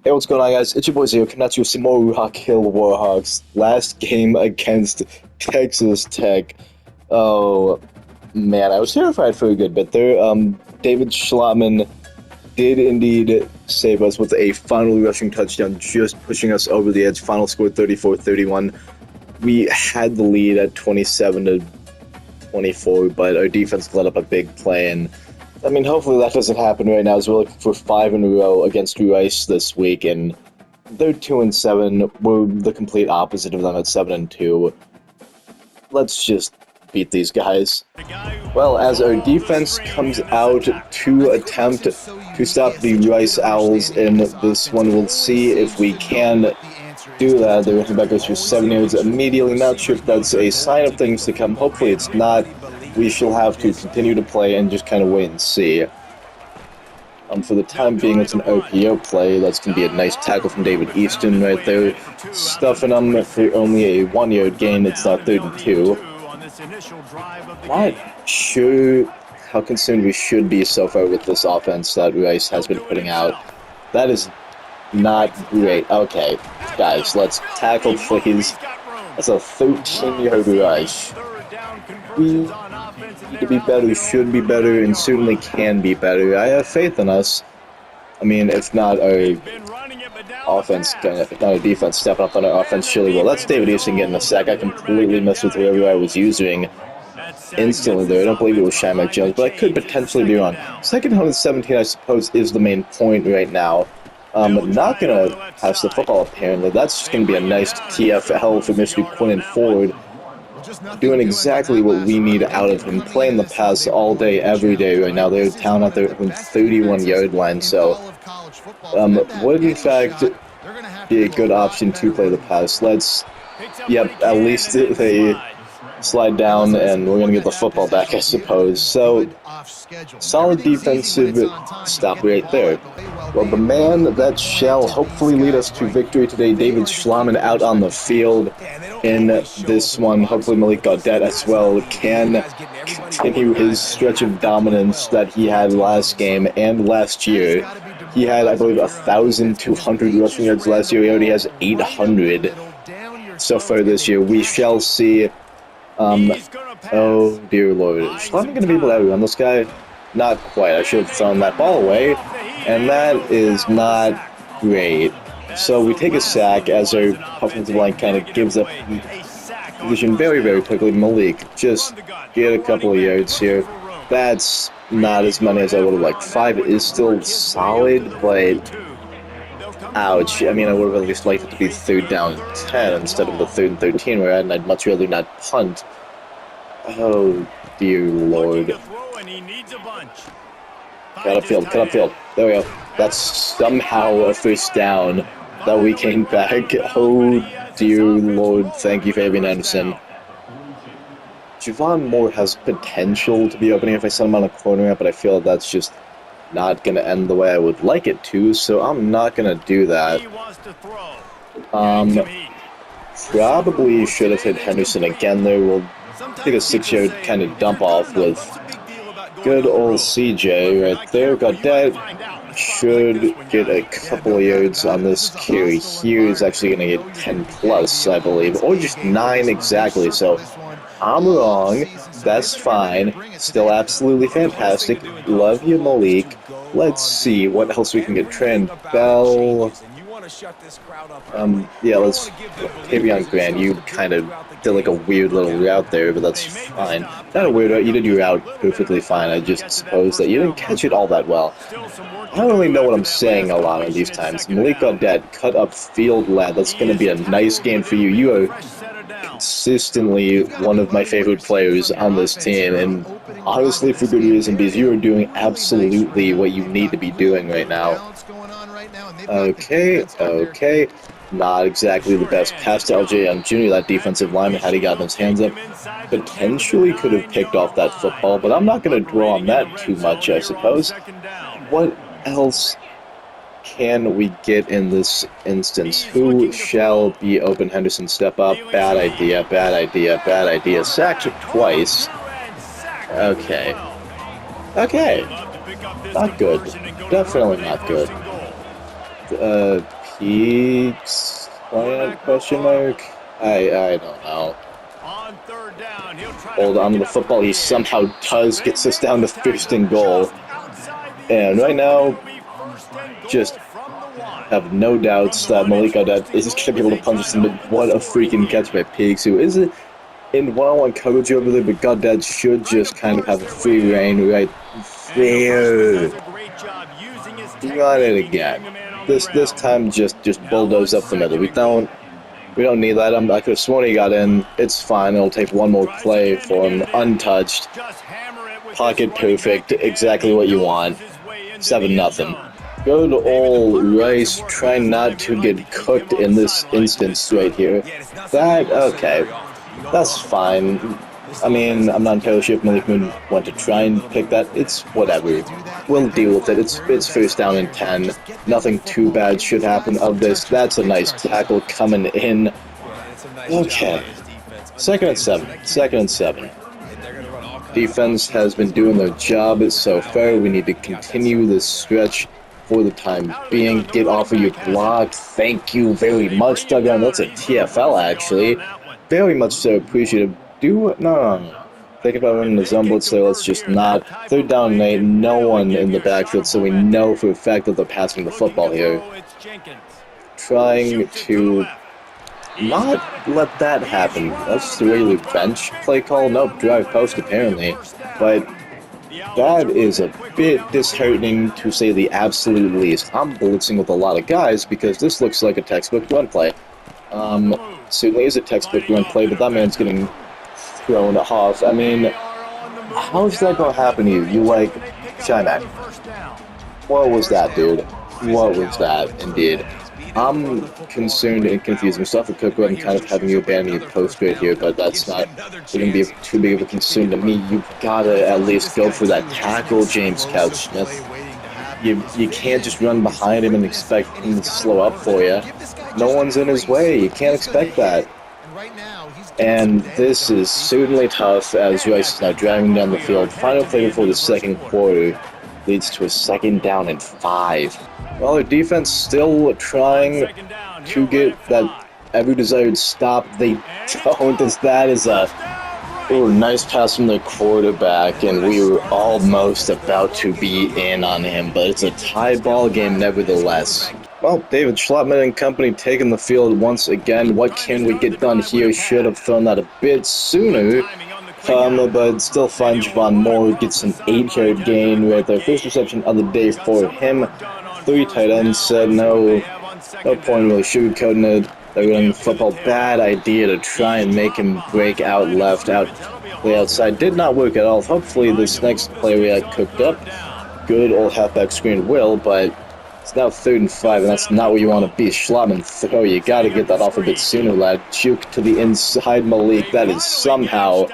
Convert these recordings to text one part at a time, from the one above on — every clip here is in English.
Hey, what's going on, guys? It's your boy Zero, coming at you with some more Warhawks. Last game against Texas Tech. Oh, man, I was terrified for a good bit there. David Schlattman did indeed save us with a final rushing touchdown, just pushing us over the edge. Final score 34-31. We had the lead at 27-24, but our defense let up a big play, and I mean, hopefully that doesn't happen right now, as we're looking for 5 in a row against Rice this week, and they're 2-7. We're the complete opposite of them at 7-2. Let's just beat these guys. Well, as our defense comes out to attempt to stop the Rice Owls in this one, we'll see if we can do that. The running back goes for 7 yards immediately. Not sure if that's a sign of things to come. Hopefully it's not. We shall have to continue to play and just kind of wait and see. For the time being, it's an OPO play. That's going to be a nice tackle from David Easton right there. Stuffing them for only a 1-yard gain. It's not 32. Not sure how concerned we should be so far with this offense that Rice has been putting out. That is not great. Okay, guys, let's tackle, please. That's a 13-yard rush. We need to be better, should be better, and certainly can be better. I have faith in us. I mean, if not our offense, if not our defense stepping up on our offense, surely will. That's David Easton getting a sack. I completely missed with whoever I was using instantly there. I don't believe it was Shamrock Jones, but I could potentially be wrong. Second 117, I suppose, is the main point right now. Not going to pass the football, apparently. That's just going to be a nice TFL for Mr. Quinn Ford. Doing exactly what we need out of him, playing the pass all day, every day right now. They're down at their 31-yard line, so would in fact be a good option to play the pass. Let's, at least they slide down and we're going to get the football back, I suppose. So, solid defensive stop right there. Well, the man that shall hopefully lead us to victory today, David Schlattman, out on the field in this one. Hopefully Malik Gaudet as well can continue his stretch of dominance that he had last game and last year. He had, I believe, 1,200 rushing yards last year. He already has 800 so far this year. We shall see. Oh dear Lord, is Schlattman going to be able to outrun this guy? Not quite. I should have thrown that ball away, and that is not great. So we take a sack as our offensive line kind of gives up position very, very quickly. Malik, just get a couple of yards here. That's not as many as I would have liked. 5 is still solid, but ouch. I mean, I would have at least liked it to be 3rd down and 10 instead of the 3rd and 13 we're at, and I'd much rather not punt. Oh, dear Lord. Cut upfield. There we go. That's somehow a first down that we came back. Oh, dear Lord. Thank you, Fabian Anderson. Javon Moore has potential to be opening if I send him on a corner, but I feel that's just not going to end the way I would like it to, so I'm not going to do that. Probably should have hit Henderson again there. We'll take a 6-yard kind of dump off with good old CJ right there. Gaudet should get a couple of yards on this carry here. He's actually going to get 10 plus, I believe, or just 9 exactly, so I'm wrong. That's fine. Still absolutely fantastic. Love you, Malik. Let's see what else we can get. Trent Bell. Let's Tavion Grant. You kind of did like a weird little route there, but that's fine. Not a weird route. You did your route perfectly fine. I just suppose that you didn't catch it all that well. I don't really know what I'm saying a lot of these times. Malik Gaudet, cut up field lad. That's going to be a nice game for you. You are consistently one of my favorite players on this team, and honestly for good reason, because you are doing absolutely what you need to be doing right now. Okay. Not exactly the best pass to LJ Jr. That defensive lineman, had he gotten his hands up, potentially could have picked off that football, but I'm not going to dwell on that too much, I suppose. What else can we get in this instance? Who shall be open? Henderson, step up. Bad idea. Sacked twice. Okay. Not good. Definitely not good. Peaks? Question mark? I don't know. On third down, he'll try Hold on to the football. He somehow does gets us down to first and goal. And right now, just have no doubts that Malik Goddard is going to be able to punch us in. What a freaking catch by Peaks, who is in one-on-one coverage over there, but Goddard should just kind of have a free reign right there. Run it again. This time just bulldoze up the middle. We don't need that. I could have sworn he got in. It's fine. It'll take one more play for him. Untouched. Pocket perfect. Exactly what you want. 7-0. Good old Rice trying not to get cooked in this instance right here. Okay. That's fine. I mean, I'm not entirely sure if Malik Moon went to try and pick that. It's whatever. We'll deal with it. It's first down and 10. Nothing too bad should happen of this. That's a nice tackle coming in. Okay. Second and 7. Defense has been doing their job so far. We need to continue this stretch for the time being. Get off of your block. Thank you very much, Duggan. That's a TFL, actually. Very much so appreciative. No. Think about running the zone blitz there. Let's just not. Third down and 8. No one in the backfield, so we know for a fact that they're passing the football here. Trying to not let that happen. That's just a regular bench play call. Nope, drive post apparently. But that is a bit disheartening to say the absolute least. I'm blitzing with a lot of guys because this looks like a textbook run play. Certainly is a textbook run play, but that man's getting thrown off. I mean, how's that gonna happen to you? You like, Shymack. What was that, dude? What was that, indeed? I'm concerned and confused myself with Cook and kind of having you abandon your post right here, but that's not going to be too big of a concern to me. You've got to at least go for that tackle, James Couch-Smith. You can't just run behind him and expect him to slow up for you. No one's in his way. You can't expect that. And this is certainly tough as Rice is now driving down the field. Final play before the second quarter leads to a 2nd down and 5. Well, their defense still trying to get that every desired stop. They don't. That is a nice pass from their quarterback, and we were almost about to be in on him, but it's a tie ball game nevertheless. Well, David Schlottman and company taking the field once again. What can we get done here? Should have thrown that a bit sooner. But still find Javon Moore, gets an 8-yard gain right there. First reception of the day for him. 3 tight ends said no point really sugarcoating it. They're running the football. Bad idea to try and make him break out left, play outside. Did not work at all. Hopefully this next play we had cooked up. Good old halfback screen will, but it's now 3rd and 5, and that's not where you want to be. Schlottman throw. You got to get that off a bit sooner, lad. Juke to the inside Malik. That is somehow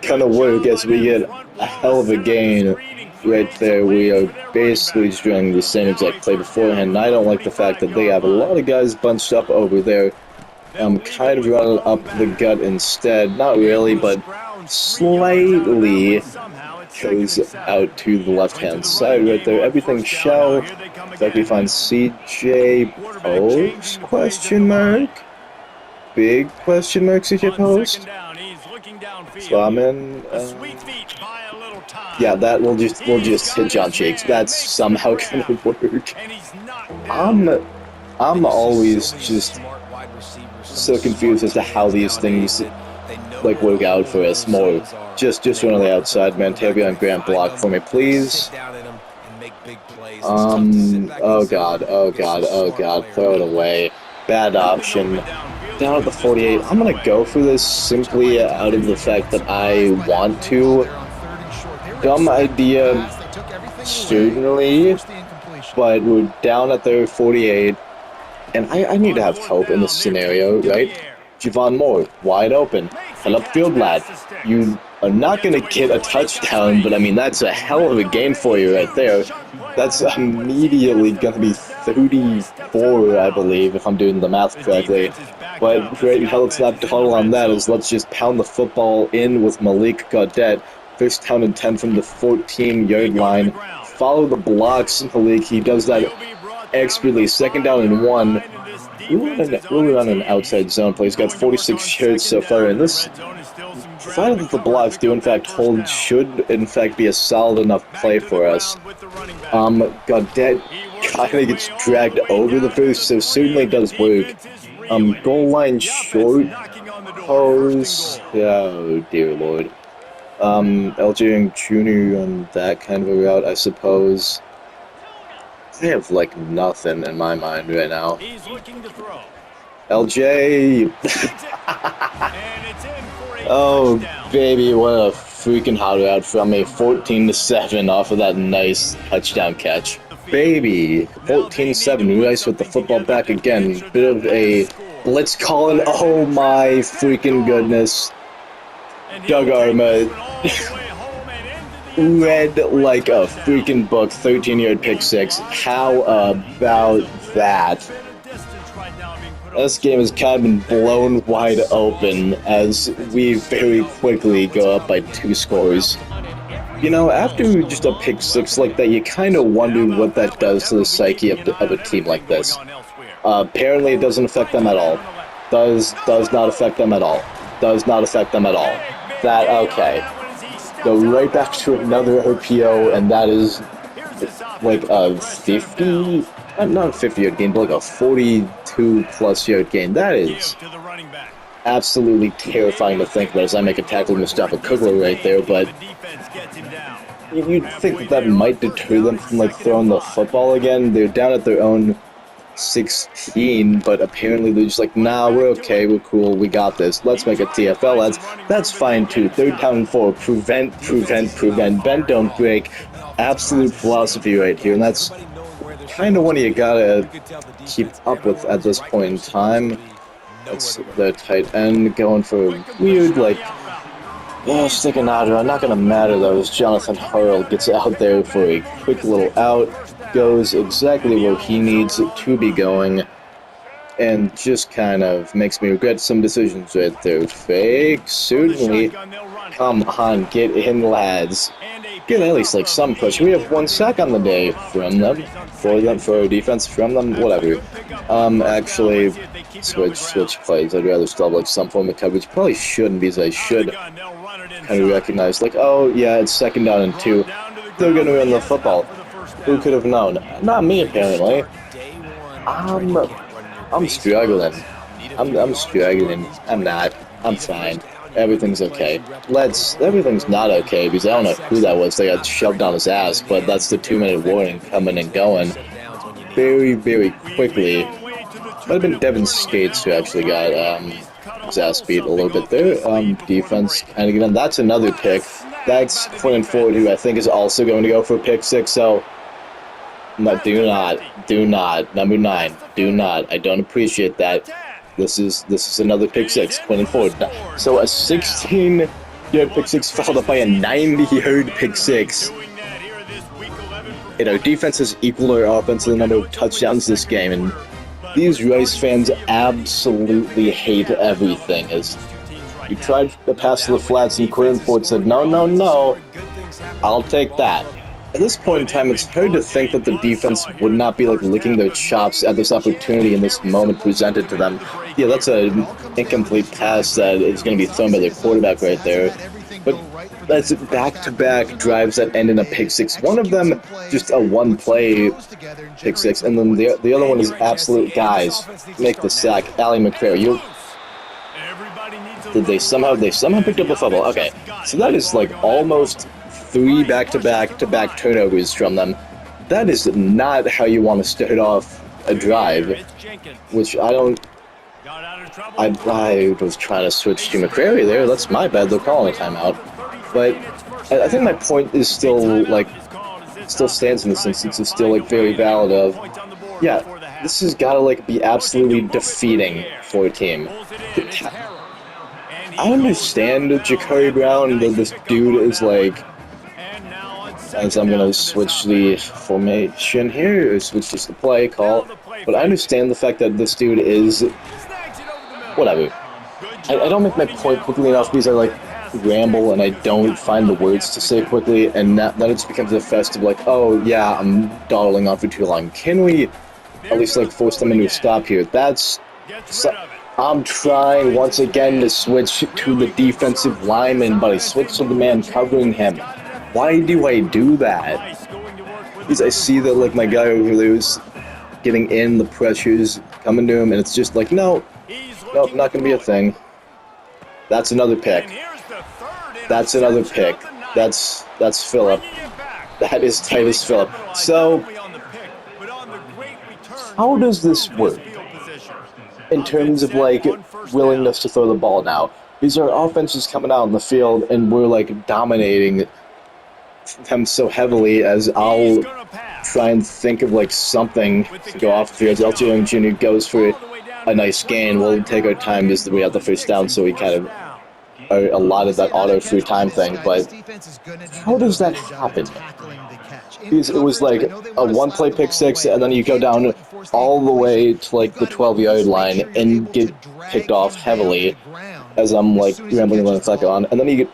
gonna work as we get a hell of a gain right there. We are basically just running the same exact play beforehand, and I don't like the fact that they have a lot of guys bunched up over there. I'm kind of running up the gut instead. Not really, but slightly goes out to the left-hand side right there. Everything shall. In fact, we find CJ Post? Question mark? Big question mark, CJ Post? So I'm in. Yeah, that we'll just hit John Shakes. That's somehow gonna work. I'm always just so confused as to how these things like work out for us more. Just run on the outside, man. Tavion Grant block for me, please. Oh god, throw it away. Bad option. Down at the 48. I'm gonna go for this simply out of the fact that I want to. Dumb idea, certainly, but we're down at their 48, and I need to have help in this scenario, right? Javon Moore, wide open. Head upfield, lad. You are not going to get a touchdown, but I mean, that's a hell of a game for you right there. That's immediately going to be 34, I believe, if I'm doing the math correctly. But right now, let's not dawdle on that, as let's just pound the football in with Malik Goddard. First down and 10 from the 14-yard line. Follow the blocks in the league. He does that expertly. Second down and 1. We'll run an outside zone play. He's got 46 yards so far, and this, provided that the blocks do in fact hold, should in fact be a solid enough play for us. Godet kind of gets dragged over the boost, so certainly does work. Goal line short pose. Oh dear lord. LJ Jr. on that kind of a route, I suppose. They have like nothing in my mind right now. LJ. Oh baby, what a freaking hot route from me. 14-7 off of that nice touchdown catch. Baby, 14-7. Rice with the football back again. Bit of a blitz calling. Oh my freaking goodness. Doug Arma read like a freaking book. 13-yard pick six. How about that? This game has kind of been blown wide open as we very quickly go up by 2 scores. You know, after just a pick six like that, you kind of wonder what that does to the psyche of a team like this. Apparently, it doesn't affect them at all. Does not affect them at all. Does not affect them at all. That, okay. Go right back to another RPO, and that is like a 50, not a 50-yard gain, but like a 42-plus yard gain. That is absolutely terrifying to think about as I make a tackle Mustafa Kugler right there, but you'd think that that might deter them from like throwing the football again. They're down at their own 16, but apparently they're just like, nah, we're okay, we're cool, we got this. Let's make a TFL, lads. That's fine too. 3rd down and 4. Prevent. Bend, don't break. Absolute philosophy right here, and that's kind of one you gotta keep up with at this point in time. That's the tight end going for a weird, like, sticking out. Not gonna matter though, as Jonathan Hurl gets out there for a quick little out. Goes exactly where he needs it to be going, and just kind of makes me regret some decisions right there. Fake, certainly. Come on, get in, lads. Get at least like some push. We have 1 sack on the day from them, for our defense, from them, whatever. Actually, switch plays. I'd rather still have like some form of coverage. Probably shouldn't, because I should kind of recognize like, oh yeah, it's 2nd down and 2. They're gonna run the football. Who could have known? Not me, apparently. I'm struggling. I'm struggling. I'm not. I'm fine. Everything's okay. Everything's not okay, because I don't know who that was. They got shoved on his ass, but that's the 2-minute warning coming and going very, very quickly. Might have been Devin Skates who actually got his ass beat a little bit there. Defense, and again, that's another pick. That's Quinn Ford, who I think is also going to go for a pick six, so no, do not. Number 9, do not. I don't appreciate that. This is another pick six, Quinn Ford. So a 16-yard pick six followed up by a 90-yard pick six. And our defense has equaled our offense in the number of touchdowns this game, and these Rice fans absolutely hate everything. As you tried to pass to the flats, and Quinn Ford said, no, I'll take that. At this point in time, it's hard to think that the defense would not be like licking their chops at this opportunity in this moment presented to them. Yeah, that's an incomplete pass that is going to be thrown by their quarterback right there. But that's back-to-back drives that end in a pick six. One of them just a one-play pick six, and then the other one is absolute guys make the sack. Allie McCrary, they somehow picked up the football. Okay, so that is like almost 3 back-to-back turnovers from them. That is not how you want to start off a drive, which I was trying to switch to McCrary there. That's my bad. They're calling a timeout. But I think my point is still stands in this instance. It's still like very valid of, yeah, this has got to be absolutely defeating for a team. I understand Ja'Cory Brown, that this dude is as I'm going to switch the formation here, or switch just the play call, but I understand the fact that this dude is, whatever. I don't make my point quickly enough because I ramble and I don't find the words to say quickly, and that it becomes a festive oh yeah, I'm dawdling on for too long. Can we at least like force them into a stop here. That's... I'm trying once again to switch to the defensive lineman, but I switched to the man covering him. Why do I do that? Because I see that like my guy over there is getting in, the pressure's coming to him, and it's just like, no, nope, not gonna be a thing. That's another pick. That's another pick. That's Phillip. That is Titus Phillip. So, how does this work in terms of like willingness to throw the ball now? Because our offense is coming out in the field and we're like dominating them so heavily, as I'll try and think of like something to go off the field. LJ Young Jr. goes for a nice gain. We'll take our time as we have the first down, so we kind of a lot of that auto free time thing. But how does that happen? Because it was like a one-play pick six, and then you go down all the way to like the 12-yard line and get picked off heavily, as I'm like rambling on the second on, and then you get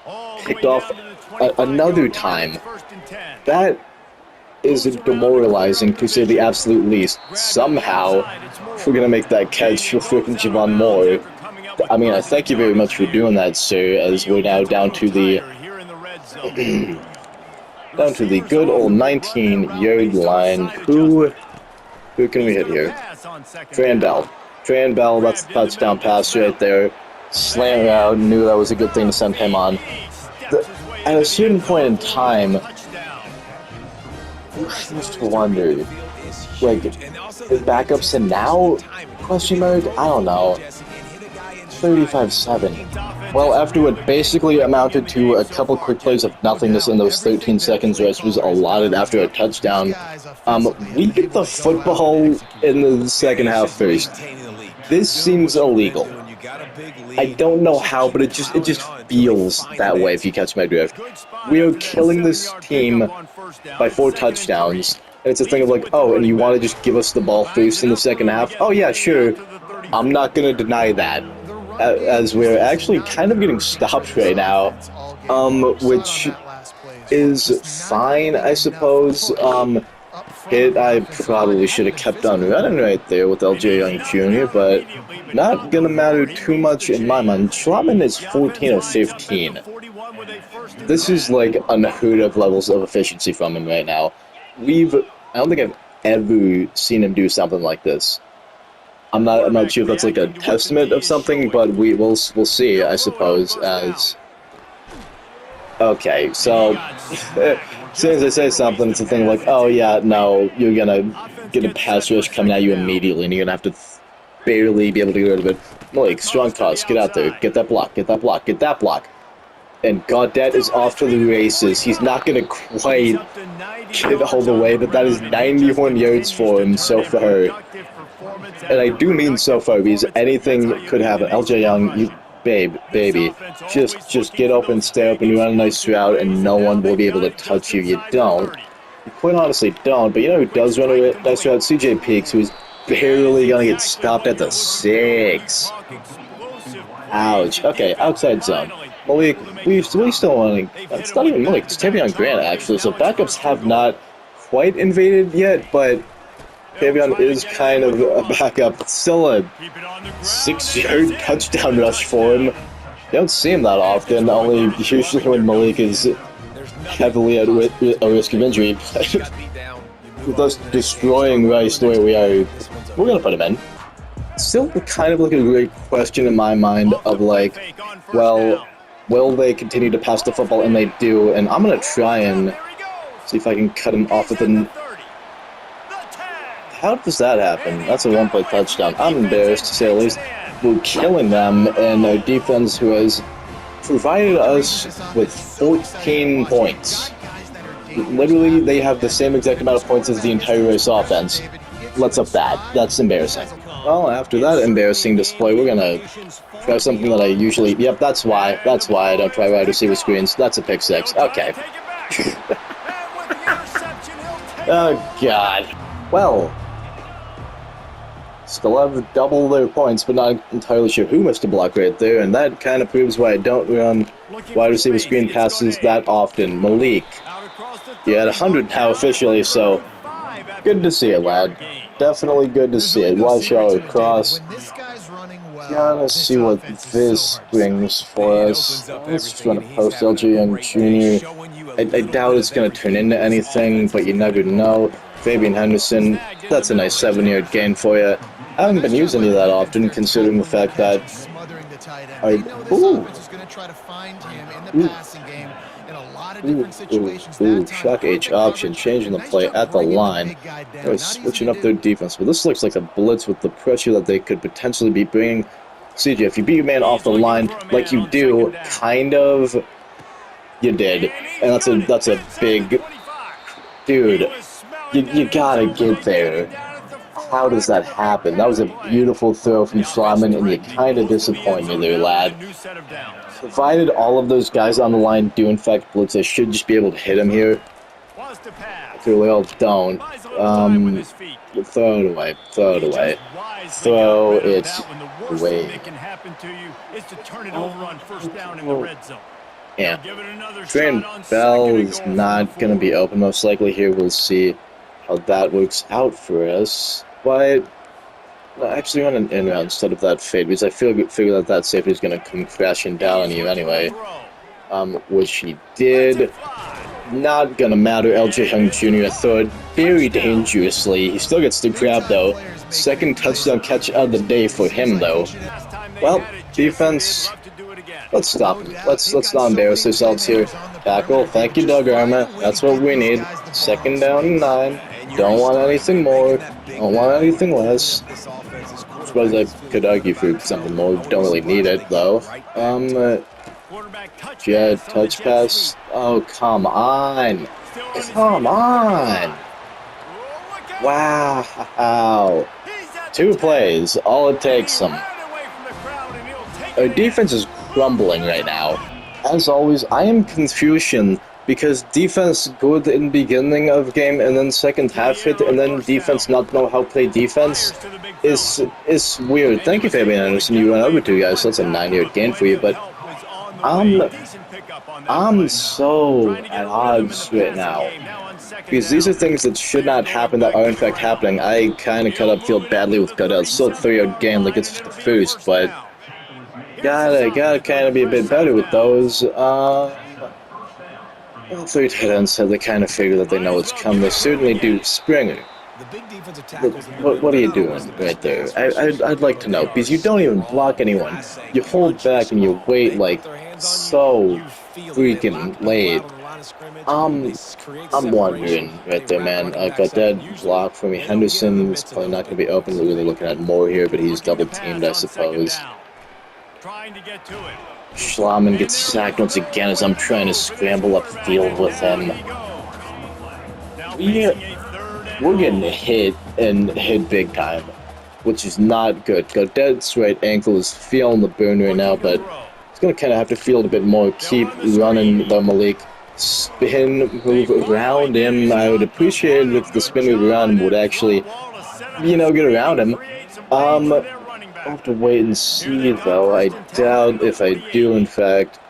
picked off another time. That is demoralizing, to say the absolute least. Somehow, we're gonna make that catch with freaking Javon Moore. I mean, I thank you very much for doing that, sir, as we're now down to the good old 19-yard line. Who can we hit here? Tran Bell, that's the touchdown pass right there. Slam out, knew that was a good thing to send him on. At a certain point in time, you have to wonder, like, the backups and now? Question mark? I don't know. 35-7. Well, after what basically amounted to a couple quick plays of nothingness in those 13 seconds, rest was allotted after a touchdown, we get the football in the second half first. This seems illegal. I don't know how, but it just feels that way, if you catch my drift. We are killing this team by 4 touchdowns, and it's a thing of like, oh, and you want to just give us the ball first in the second half? Oh yeah, sure. I'm not going to deny that. As we're actually kind of getting stopped right now, which is fine, I suppose. I probably should have kept on running right there with LJ Young Jr., but not gonna matter too much in my mind. Schlotman is 14 of 15. This is like unheard of levels of efficiency from him right now. I don't think I've ever seen him do something like this. I'm not sure if that's like a testament of something, but we'll see, I suppose. As okay, so as soon as I say something, it's a thing like, oh yeah, no, you're gonna get a pass rush coming at you immediately, and you're gonna have to barely be able to get rid of it. Like, strong toss, get out there, get that block, get that block, get that block. And Gaudet is off to the races. He's not gonna quite get all the way, but that is 91 yards for him so far. And I do mean so far, because anything could happen. LJ Young, you baby, just get open, stay open, you run a nice route, and no one will be able to touch you. You don't. You quite honestly don't, but you know who does run a nice route? CJ Peaks, who is barely gonna get stopped at the 6. Ouch. Okay, outside zone. Malik, we still want to... It's not even Malik, it's Tavion Grant, actually, so backups have not quite invaded yet, but Tavion is kind of a backup. Still a 6-yard touchdown rush for him. You don't see him that often, only usually when Malik is heavily at a risk of injury. With us destroying Rice the way we are, we're going to put him in. Still kind of like a great question in my mind of like, well, will they continue to pass the football? And they do, and I'm going to try and see if I can cut him off with an... How does that happen? That's a one-play touchdown. I'm embarrassed, to say the least. We're killing them, and our defense, who has provided us with 14 points. Literally, they have the same exact amount of points as the entire race offense. Let's up that. That's embarrassing. Well, after that embarrassing display, we're gonna try something that I usually... Yep, that's why I don't try wide receiver screens. That's a pick 6. Okay. Oh, God. Well... Still have double their points, but not entirely sure who missed a block right there, and that kind of proves why I don't run wide receiver screen passes that often. Malik, you had 100 now officially, so good to see it, lad. definitely good to see it. Watch out across. Gotta see what this brings for us. Let's just run a post LG Young Jr. I doubt it's going to turn into anything, but you never know. Fabian Henderson, that's a nice 7-yard gain for you. I haven't been using it that often, considering the fact that Shock H option, changing the play at the line. They're switching up their defense, but this looks like a blitz with the pressure that they could potentially be bringing. CJ, if you beat your man off the line like you do, kind of, you did, and that's a big dude. You gotta get there. How does that happen? That was a beautiful throw from Schlaman, and you kind of disappoint me there, lad. Provided all of those guys on the line do in fact blitz, they should just be able to hit him here. Clearly all don't. Throw it away. Throw it away. Throw it away. Yeah. Trent Bell is not going to be open most likely here. We'll see how that works out for us. But actually on an in-round instead of that fade, because I figure that safety is going to come crashing down on you anyway. Which he did. Not going to matter. LJ Young Jr. throw it very dangerously. He still gets the grab though. Second touchdown catch of the day for him though. Well, defense, let's stop him. Let's not embarrass ourselves here. Tackle. Thank you, Doug Arma. That's what we need. 2nd down and 9. Don't want anything more. Don't want anything less. I suppose I could argue for something more. Don't really need it though. Jet touch pass. Oh, come on. Come on. Wow. 2 plays. All it takes them. Our defense is crumbling right now. As always, I am confusion because defense good in beginning of game and then second half hit and then defense not know how to play defense is weird. Thank you, Fabian Anderson. You went over 2 guys, so that's a 9-yard gain for you, but I'm so at odds right now. Because these are things that should not happen that are in fact happening. I kind of cut up field badly with Goodell. It's still a 3-yard gain, like it's the first, but gotta kind of be a bit better with those. 3 tight ends said they kind of figure that they know what's coming. They certainly do. Springer, what are you doing right there? I'd like to know, because you don't even block anyone. You hold back and you wait like so freaking late. I'm wondering right there, man. I've got that block for me. Henderson is probably not going to be open. We're really looking at Moore here, but he's double teamed, I suppose. Schlaman gets sacked once again as I'm trying to scramble up field with him. We're getting hit and hit big time, which is not good. Godet's right ankle is feeling the burn right now, but it's going to kind of have to feel it a bit more. Keep running the Malik. Spin move around him. I would appreciate it if the spin move around him would actually, get around him. I'll have to wait and see, though. I doubt if I do, in fact,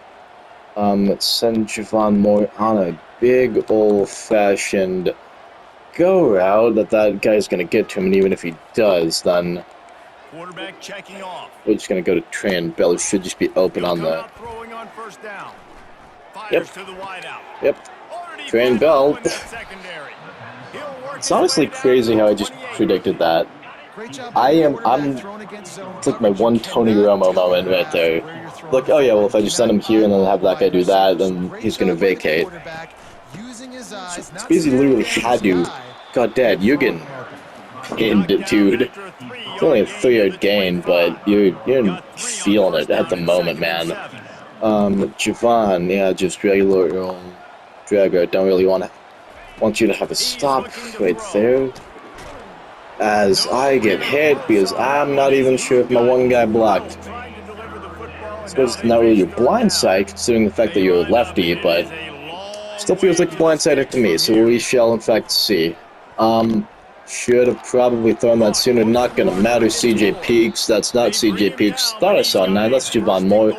send Javon Moore on a big old-fashioned go route that guy's going to get to him, and even if he does, then we're just going to go to Trey and Bell, who should just be open on the... Yep. Trey and Bell. It's honestly crazy how I just predicted that. It's like my one Tony Romo moment right there. Like, oh yeah, well if I just send him here and then have that guy do that, then he's gonna vacate. It's because he literally had to. God, Dad, you're getting pinned, dude. It's only a 3-yard gain, but you're feeling it at the moment, man. Javon, yeah, just regular drag route. Don't really want you to have a stop right there. As I get hit because I'm not even sure if my one guy blocked. I suppose it's not really your blind side considering the fact that you're a lefty, but still feels like a blind side to me, so we shall in fact see. Should have probably thrown that sooner. Not gonna matter. CJ Peaks, that's not CJ Peaks. Thought I saw 9, that's Javon Moore.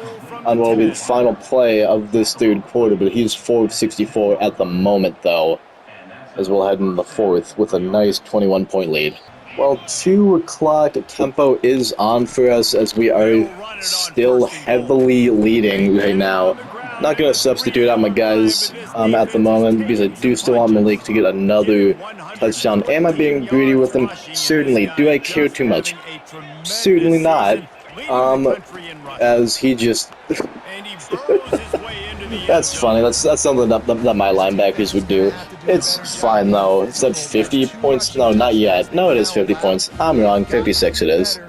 On what will be the final play of this 3rd quarter, but he's 4 of 64 at the moment, though, as we'll head into the 4th with a nice 21-point lead. Well, 2 o'clock tempo is on for us as we are still heavily leading right now. Not going to substitute out my guys at the moment because I do still want Malik to get another touchdown. Am I being greedy with him? Certainly. Do I care too much? Certainly not. As he just... That's funny. That's something that my linebackers would do. It's fine, though. Is that 50 points? No, not yet. No, it is 50 points. I'm wrong. 56 it is.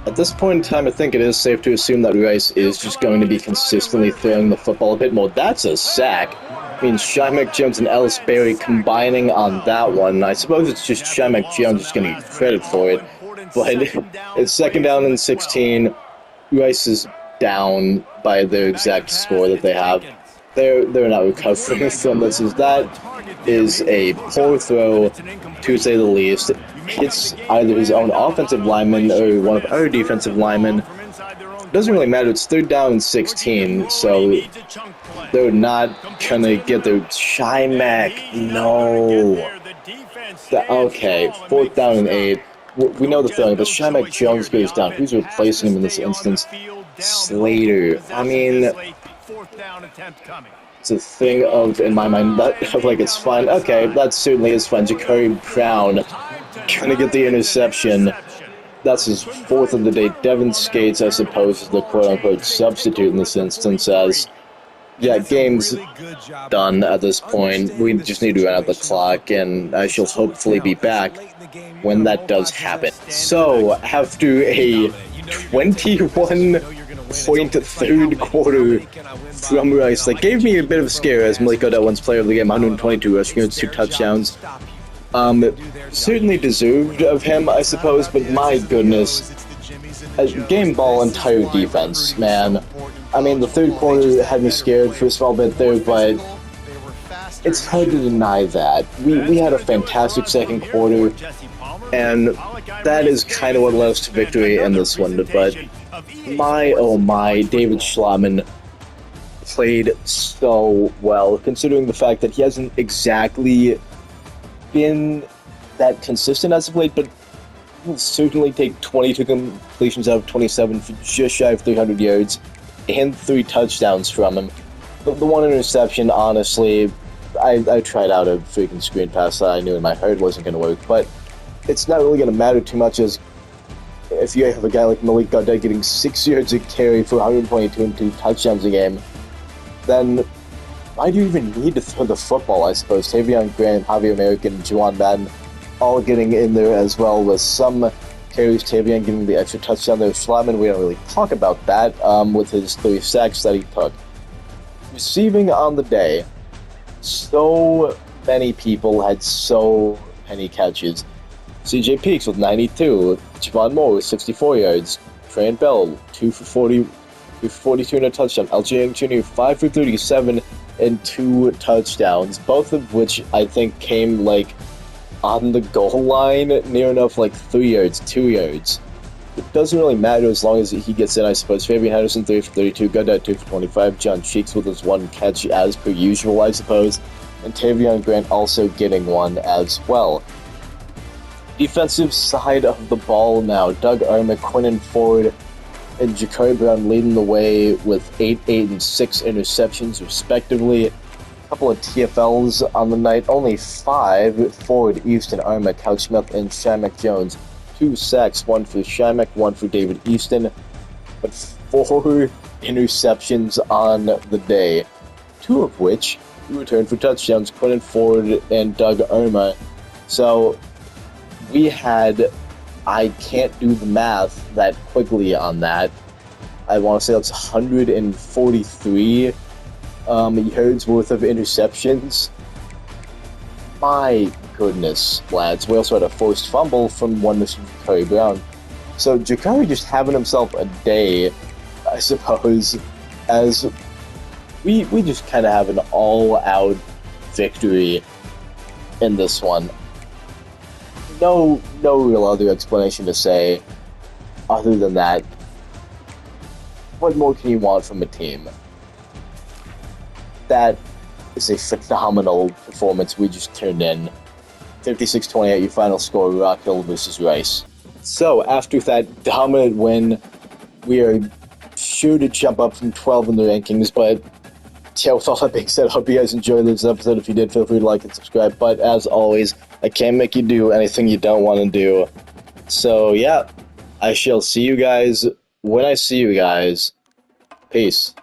At this point in time, I think it is safe to assume that Rice is just going to be consistently throwing the football a bit more. That's a sack. I mean, Shymack Jones and Ellis Berry combining on that one. I suppose it's just Shymack Jones just going to get credit for it. But it's 2nd down and 16. Rice is down by their exact score that they have. They're not recovering from this. That is a poor throw, to say the least. Hits either his own offensive lineman or one of our defensive linemen. It doesn't really matter. It's 3rd down and 16, so they're not gonna get their Shymack. No. Okay, 4th down and 8. We know the feeling, but Shymack Jones goes down. Who's replacing him in this instance? Slater. I mean, it's a thing of, in my mind, that like it's fun. Okay, that certainly is fun. Ja'Cory Brown gonna get the interception. That's his 4th of the day. Devin Skates, I suppose, is the quote-unquote substitute in this instance, as, yeah, game's done at this point. We just need to run out the clock, and I shall hopefully be back when that does happen. So, after a 21-point 3rd quarter from Rice, that gave me a bit of a scare as Malik Odell wins player of the game, 122 rushing yards, 2 touchdowns. Certainly deserved of him, I suppose, but my goodness. Game ball entire defense, man. I mean, the 3rd quarter had me scared for a small bit there, but it's hard to deny that. We had a fantastic 2nd quarter, and that is kind of what led us to victory in this one, but my, oh my, David Schlaman played so well, considering the fact that he hasn't exactly been that consistent as of late, but will certainly take 22 completions out of 27 for just shy of 300 yards and 3 touchdowns from him. The one interception, honestly, I tried out a freaking screen pass that I knew in my heart wasn't going to work, but it's not really going to matter too much, as if you have a guy like Malik Goddard getting 6 yards a carry for 122 and 2 touchdowns a game, then why do you even need to throw the football, I suppose? Tavion Grant, Javier American, Juwan Madden, all getting in there as well, with some carries, Tavion getting the extra touchdown there. Schlaman, we don't really talk about that, with his 3 sacks that he took. Receiving on the day, so many people had so many catches. CJ Peaks with 92, Javon Moore with 64 yards, Trent Bell, 2 for 40, 42 and a touchdown, LJ Young Jr., 5 for 37, and 2 touchdowns, both of which I think came, like, on the goal line, near enough, like, 3 yards, 2 yards. It doesn't really matter as long as he gets in, I suppose. Fabian Henderson, 3 for 32, Goddard, 2 for 25, John Cheeks with his 1 catch as per usual, I suppose, and Tavion Grant also getting 1 as well. Defensive side of the ball now, Doug Armick, Quinnen Ford, and Ja'Cory Brown leading the way with 8, 8, and 6 interceptions, respectively. A couple of TFLs on the night, only 5. Ford, Easton, Armick, Couchsmith, and Shymack Jones. 2 sacks, 1 for Shymack, 1 for David Easton, but 4 interceptions on the day, 2 of which returned for touchdowns, Quinnen Ford and Doug Armick. So we had, I can't do the math that quickly on that. I want to say that's 143 yards worth of interceptions. My goodness, lads. We also had a forced fumble from one Mr. Ja'Cory Brown. So Ja'Cory just having himself a day, I suppose, as we just kind of have an all-out victory in this one. No real other explanation to say other than that. What more can you want from a team? That is a phenomenal performance we just turned in. 56-28, your final score, Rock Hill versus Rice. So, after that dominant win, we are sure to jump up from 12 in the rankings, but yeah, with all that being said, I hope you guys enjoyed this episode. If you did, feel free to like and subscribe, but as always, I can't make you do anything you don't want to do. So, yeah, I shall see you guys when I see you guys. Peace.